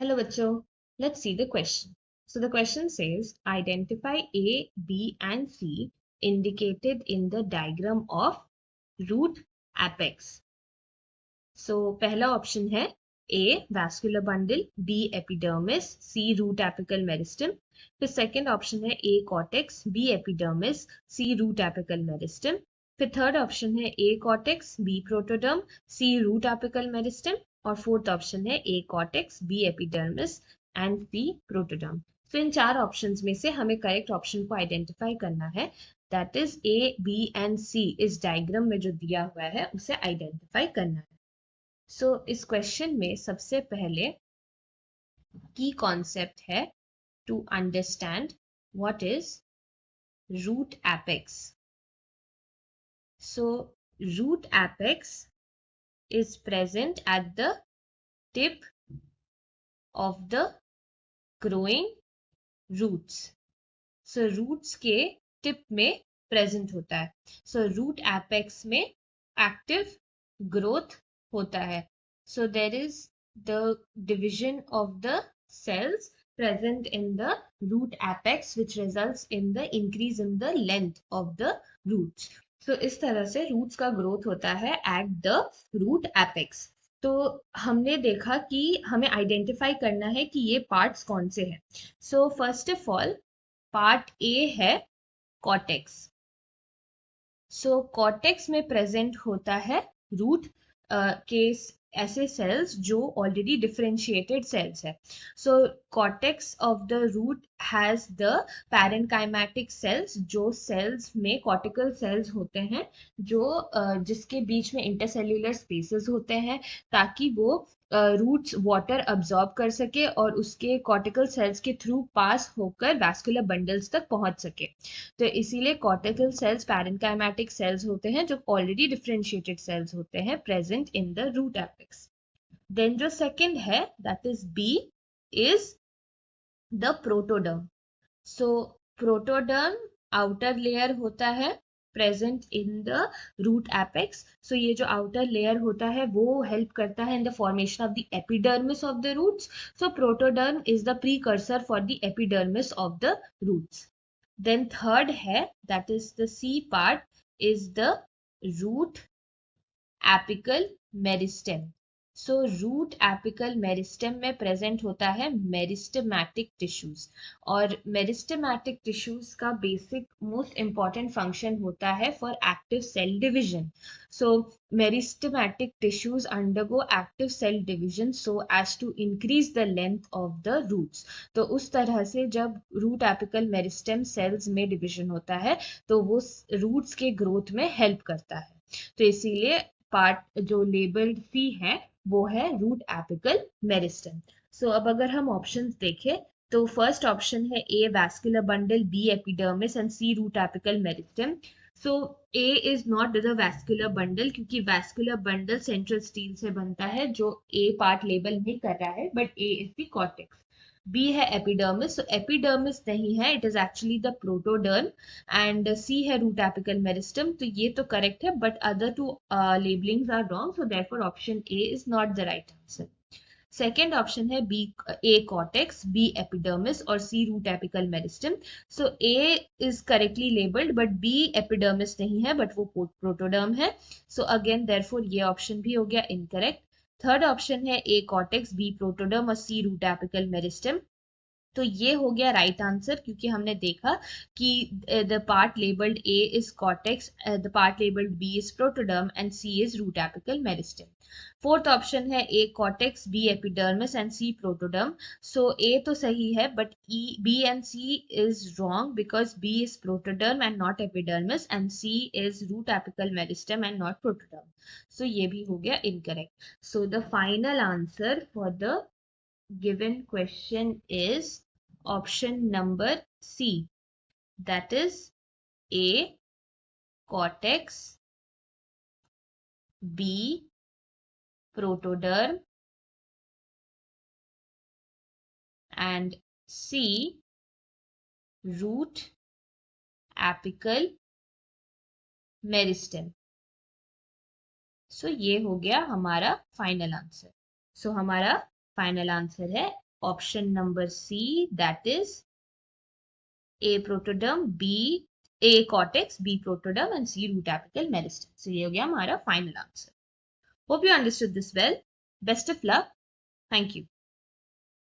Hello, bachcho. Let's see the question. So the question says, identify A, B, and C indicated in the diagram of root apex. So पहला option है A, vascular bundle, B, epidermis, C, root apical meristem. फिर second option है A, cortex, B, epidermis, C, root apical meristem. फिर third option है A, cortex, B, protoderm, C, root apical meristem. और fourth option है A, cortex, B, epidermis and C, protoderm. तो इन चार options में से हमें करेक्ट ऑप्शन को आइडेंटिफाई करना है, that is A, B and C इस डायग्राम में जो दिया हुआ है उसे आइडेंटिफाई करना है. सो इस क्वेश्चन में सबसे पहले की कॉन्सेप्ट है to understand what is root apex. So root apex is present at the tip of the growing roots. So roots के tip में present होता है. So root apex में active growth होता है. So there is the division of the cells present in the root apex which results in the increase in the length of the roots. So इस तरह से roots का growth होता है at the root apex. तो हमने देखा कि हमें आइडेंटिफाई करना है कि ये पार्ट्स कौन से हैं. So first of all part A है कॉर्टेक्स. सो कॉर्टेक्स में प्रेजेंट होता है रूट के ऐसे सेल्स जो ऑलरेडी डिफरेंशिएटेड सेल्स है. So cortex of the root has the parenchymatic cells, जो सेल्स में कॉर्टिकल सेल्स होते हैं जो जिसके बीच में इंटरसेल्यूलर स्पेसेस होते हैं ताकि वो रूट्स वाटर अब्सॉर्ब कर सके और उसके कॉर्टिकल सेल्स के थ्रू पास होकर वैस्कुलर बंडल्स तक पहुंच सके. तो इसीलिए कॉर्टिकल सेल्स पैरेनकाइमेटिक सेल्स होते हैं जो ऑलरेडी डिफरेंशिएटेड सेल्स होते हैं present in the root apex. Then जो सेकंड है that is B is the protoderm. So protoderm outer layer होता है present in the root apex. So ये जो आउटर लेयर होता है वो हेल्प करता है in the formation of the epidermis of the roots. So protoderm is the precursor for the epidermis of the roots. Then third है that is the C part is the root apical meristem. So root apical meristem में present होता है meristematic tissues. और meristematic tissues का basic most important function होता है for active cell division. So meristematic tissues undergo active cell division so as to increase the length of the roots. तो उस तरह से जब root apical meristem cells में division होता है तो वो roots के growth में help करता है. तो इसीलिए पार्ट जो लेबल्ड सी है वो है रूट एपिकल मेरिस्टम. सो अब अगर हम ऑप्शंस देखें तो फर्स्ट ऑप्शन है A vascular bundle, B epidermis and C root apical meristem. So A is not the vascular bundle क्योंकि वैस्कुलर बंडल सेंट्रल स्टील से बनता है जो ए पार्ट लेबल नहीं कर रहा है, but A is the cortex. B है एपिडर्मिस. सो एपिडर्मिस नहीं है, it is actually the protoderm. And C है रूट एपिकल मेरिस्टम. तो ये तो करेक्ट है but other two labellings are wrong. So therefore option A is not the right answer. Second option है B A cortex, B epidermis और C root apical meristem. So A is correctly labelled but B epidermis नहीं है but वो protoderm है. So again therefore ये option भी हो गया इनकरेक्ट. थर्ड ऑप्शन है ए कॉर्टेक्स, बी प्रोटोडर्म और सी रूट एपिकल मेरिस्टम. तो ये हो गया राइट आंसर क्योंकि हमने देखा कि the part labelled A is cortex, the part labelled B is protoderm and C is root apical meristem. Fourth option है A cortex, B epidermis and C protoderm. So A तो सही है but E B and C is wrong because B is protoderm and not epidermis and C is root apical meristem and not protoderm. So ये भी हो गया incorrect. So the final answer for the given question is option number C, that is A cortex, B protoderm and C root apical meristem. So ये हो गया हमारा final answer. So हमारा final answer है option number C, that is A protoderm, B A cortex, B protoderm and C root apical meristem. So ये हो गया हमारा final answer. Hope you understood this well. Best of luck. Thank you.